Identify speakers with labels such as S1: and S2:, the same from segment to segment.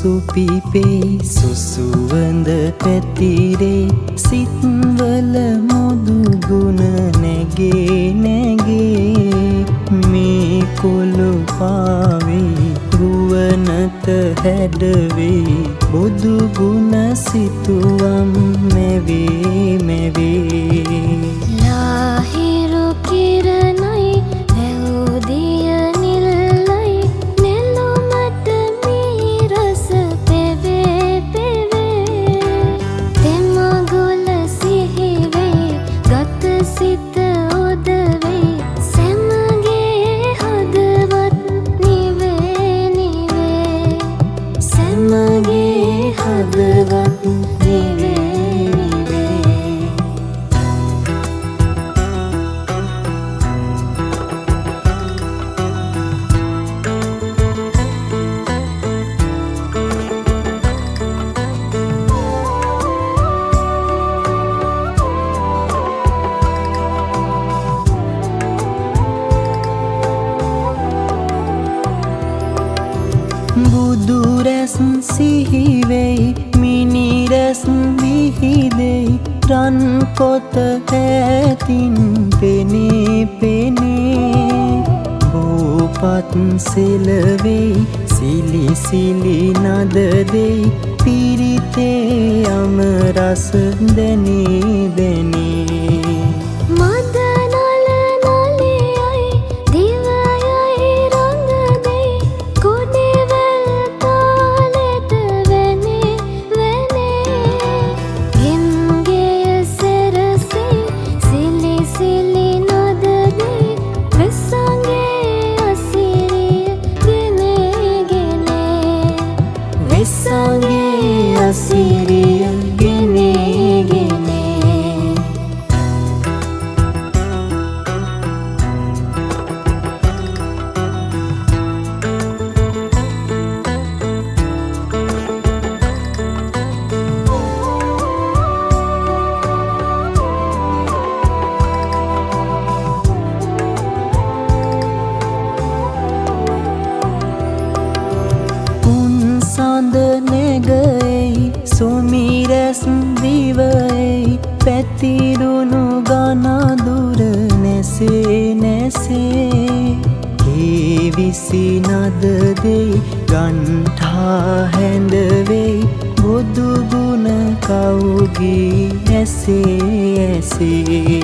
S1: සුපිපේ සුසුවඳ පැතිරේ සිත්වල මුදු ගුණ නැගේ නැගේ මේ කොළු පාවේ රුවනත හැඩවේ බුදු ගුණ සිතුවම් මෙවේ මෙවේ
S2: ලාහිරු කිරණයි වැවුදිය නිල්ලයි නෙළුමට මී රස පෙවේ පෙවේ තෙමගුල සිහිවේ ගත සිත ඔදවේ සැමගේ හදවත් නිවේ නිවේ සැමගේ හදවත් නිවේ
S1: බුදු රැස් සිහිවෙයි මිනි රැස් විහිදෙයි රන් කොත ඈතින් පෙනේ පෙනේ බෝපත් සෙලවෙයි සිලි සිලි නද දෙයි පිරිතේ අම රස දැනේ දැනේ වෙස්සගේ අසිරිය ගෙනේ ගෙනේ සඳ නැගෙයි සොමිරැස් දිවයි පැතිරුණු ගනදුර නැසේ නැසේ ඒ විසි නද දෙයි ගන්ඨා හැඳවෙයි බුදු ගුණ කවුගී ඇසේ ඇසේ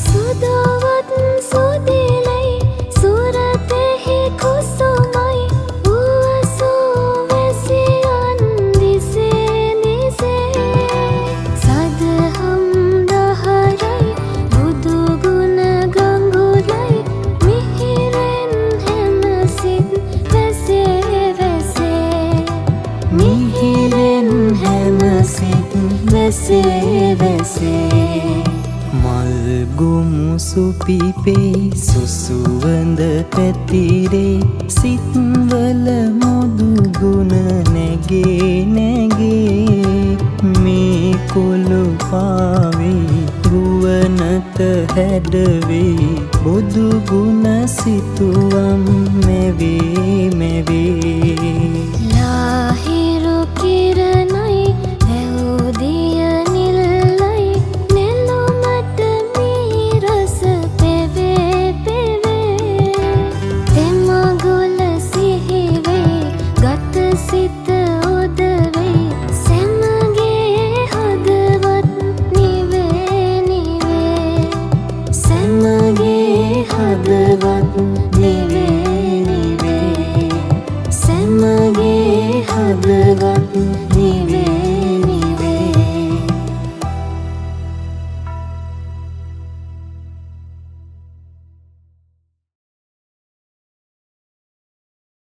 S2: සුදවත් සුදිලයි සුරතෙහි කුසුමයි
S1: මිහිරෙන් හැම සිත් වැසේ වැසේ මල්ගුමු සුපිපේ සුසුවඳ පැතිරේ සිත්වල මුදු ගුණ නැගේ නැගේ මේ කොළු පාවේ රුවනත හැඩවේ බුදු ගුණ සිතුවම් මෙවේ මෙවේ
S2: ලාහිරු කිරණයි වැවුදිය නිල්ලයි නෙළුමට මී රස පෙවේ පෙවේ තෙමගුල සිහිවේ ගත සිත ඔදවේ සැමගේ හදවත් නිවේ නිවේ සැමගේ හදවත් නිවේ